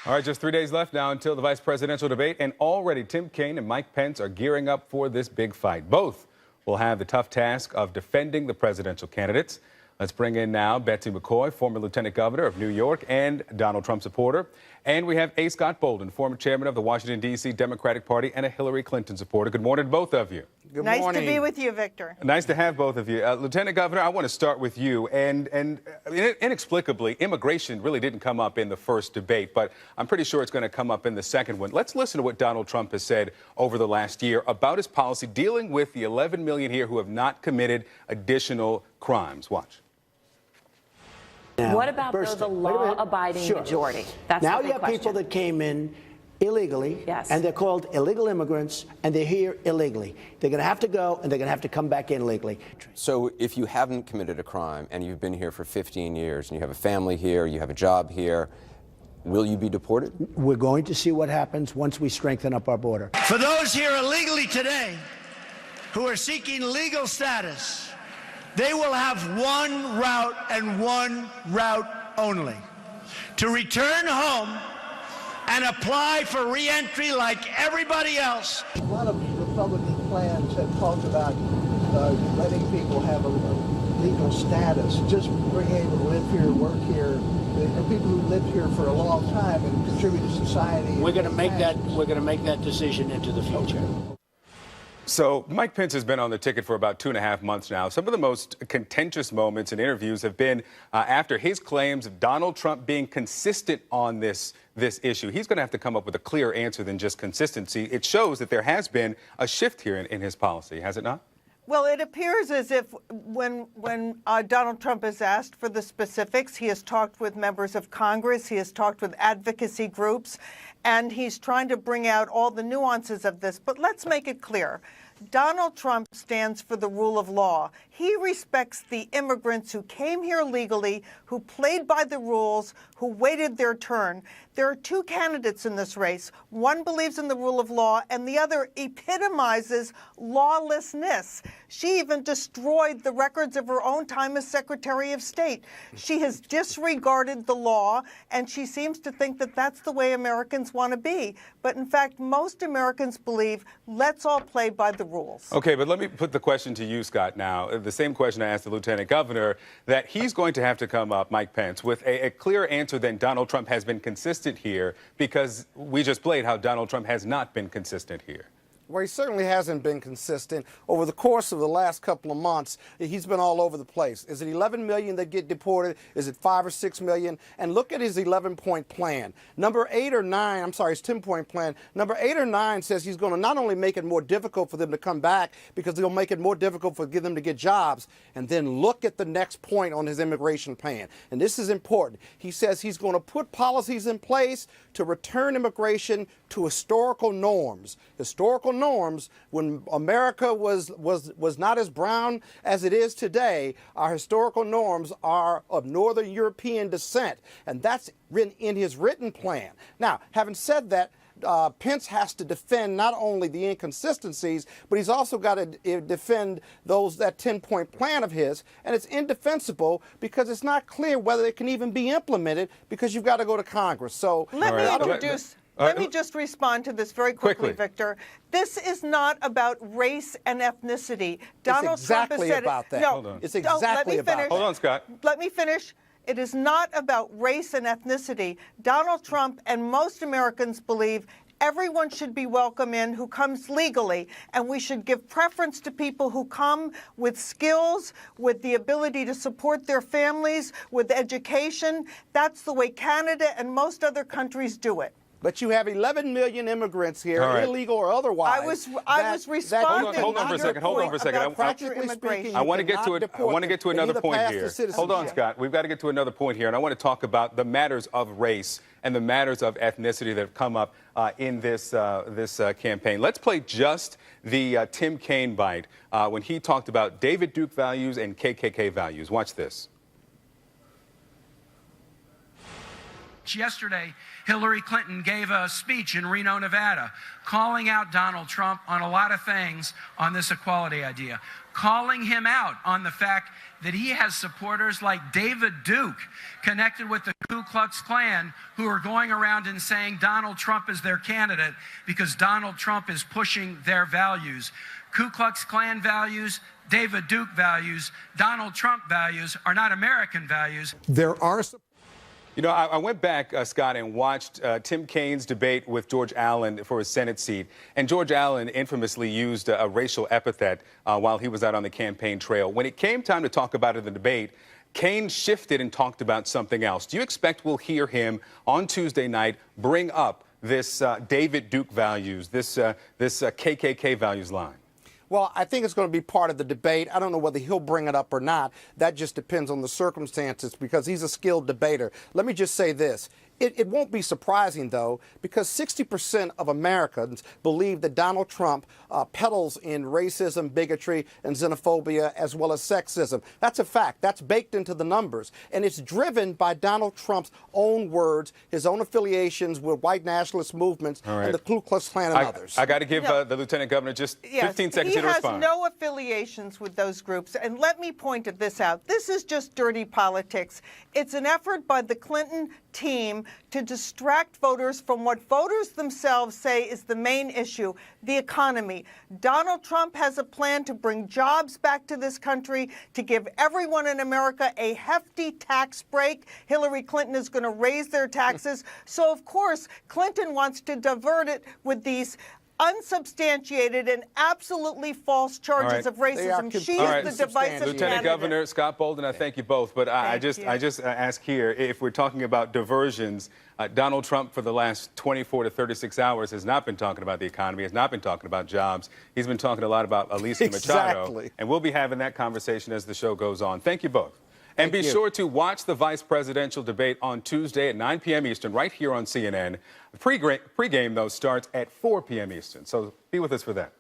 All right, just 3 days left now until the vice presidential debate, and already Tim Kaine and Mike Pence are gearing up for this big fight. Both will have the tough task of defending the presidential candidates. Let's bring in now Betsy McCoy, former lieutenant governor of New York and Donald Trump supporter. And we have A. Scott Bolden, former chairman of the Washington, D.C. Democratic Party and a Hillary Clinton supporter. Good morning to both of you. Good morning. Nice to be with you, Victor. Nice to have both of you. Lieutenant Governor, I want to start with you. And inexplicably, immigration really didn't come up in the first debate, but I'm pretty sure it's going to come up in the second one. Let's listen to what Donald Trump has said over the last year about his policy dealing with the 11 million here who have not committed additional crimes. Watch. Now, what about the law-abiding majority? That's now the you have question. people that came in illegally, yes, and they're called illegal immigrants, and they're here illegally. They're going to have to go, and they're going to have to come back in legally. So if you haven't committed a crime and you've been here for 15 years and you have a family here, you have a job here, will you be deported? We're going to see what happens once we strengthen up our border. For those here illegally today who are seeking legal status, they will have one route and one route only: to return home and apply for re-entry like everybody else. A lot of Republican plans have talked about letting people have a legal status, just being able to live here, work here, and people who lived here for a long time and contribute to society. We're going to make that. We're going to make that decision into the future. So Mike Pence has been on the ticket for about 2.5 months now. Some of the most contentious moments in interviews have been after his claims of Donald Trump being consistent on this issue. He's going to have to come up with a clearer answer than just consistency. It shows that there has been a shift here in his policy, has it not? Well, it appears as if when Donald Trump is asked for the specifics, he has talked with members of Congress, he has talked with advocacy groups, and he's trying to bring out all the nuances of this. But let's make it clear. Donald Trump stands for the rule of law. He respects the immigrants who came here legally, who played by the rules, who waited their turn. There are two candidates in this race. One believes in the rule of law, and the other epitomizes lawlessness. She even destroyed the records of her own time as Secretary of State. She has disregarded the law, and she seems to think that that's the way Americans want to be. But in fact, most Americans believe, let's all play by the rules. Okay, but let me put the question to you, Scott, now. The same question I asked the Lieutenant Governor, that he's going to have to come up, Mike Pence, with a clearer answer than Donald Trump has been consistent here, because we just played how Donald Trump has not been consistent here. Well, he certainly hasn't been consistent. Over the course of the last couple of months, he's been all over the place. Is it 11 million that get deported? Is it 5 or 6 million? And look at his 11-point plan. Number 8 or 9, I'm sorry, his 10-point plan. Number 8 or 9 says he's going to not only make it more difficult for them to come back, because he'll make it more difficult for them to get jobs. And then look at the next point on his immigration plan. And this is important. He says he's going to put policies in place to return immigration to historical norms. Historical norms, when America was not as brown as it is today, our historical norms are of Northern European descent, and that's written in his written plan. Now, having said that, Pence has to defend not only the inconsistencies, but he's also got to defend that 10-point plan of his, and it's indefensible because it's not clear whether it can even be implemented, because you've got to go to Congress. So Let me just respond to this very quickly, Victor. This is not about race and ethnicity. Donald Trump has said about that. No, it's exactly about that. Hold on, Scott. Let me finish. It is not about race and ethnicity. Donald Trump and most Americans believe everyone should be welcome in who comes legally, and we should give preference to people who come with skills, with the ability to support their families, with education. That's the way Canada and most other countries do it. But you have 11 million immigrants here, illegal or otherwise. I was responding. Hold on for a second. Hold on for a second. Practically speaking, I want to get to another point here. Hold on, Scott. We've got to get to another point here, and I want to talk about the matters of race and the matters of ethnicity that have come up in this campaign. Let's play just the Tim Kaine bite when he talked about David Duke values and KKK values. Watch this. Yesterday, Hillary Clinton gave a speech in Reno, Nevada, calling out Donald Trump on a lot of things on this equality idea, calling him out on the fact that he has supporters like David Duke connected with the Ku Klux Klan who are going around and saying Donald Trump is their candidate because Donald Trump is pushing their values. Ku Klux Klan values, David Duke values, Donald Trump values are not American values. There are. You know, I went back, Scott, and watched Tim Kaine's debate with George Allen for his Senate seat. And George Allen infamously used a racial epithet while he was out on the campaign trail. When it came time to talk about it in the debate, Kaine shifted and talked about something else. Do you expect we'll hear him on Tuesday night bring up this David Duke values, this KKK values line? Well, I think it's going to be part of the debate. I don't know whether he'll bring it up or not. That just depends on the circumstances because he's a skilled debater. Let me just say this. It won't be surprising, though, because 60% of Americans believe that Donald Trump peddles in racism, bigotry, and xenophobia, as well as sexism. That's a fact. That's baked into the numbers. And it's driven by Donald Trump's own words, his own affiliations with white nationalist movements and the Ku Klux Klan and others. I got to give the Lieutenant Governor just 15 seconds to respond. He has no affiliations with those groups. And let me point this out. This is just dirty politics. It's an effort by the Clinton team to distract voters from what voters themselves say is the main issue, the economy. Donald Trump has a plan to bring jobs back to this country, to give everyone in America a hefty tax break. Hillary Clinton is going to raise their taxes. So, of course, Clinton wants to divert it with these unsubstantiated and absolutely false charges of racism. She is the divisive Lieutenant Governor Scott Bolden, I thank you both, but I just ask here, if we're talking about diversions, Donald Trump for the last 24 to 36 hours has not been talking about the economy, has not been talking about jobs. He's been talking a lot about Alicia Machado, and we'll be having that conversation as the show goes on. Thank you both. And be sure to watch the vice presidential debate on Tuesday at 9 p.m. Eastern right here on CNN. The pregame, though, starts at 4 p.m. Eastern, so be with us for that.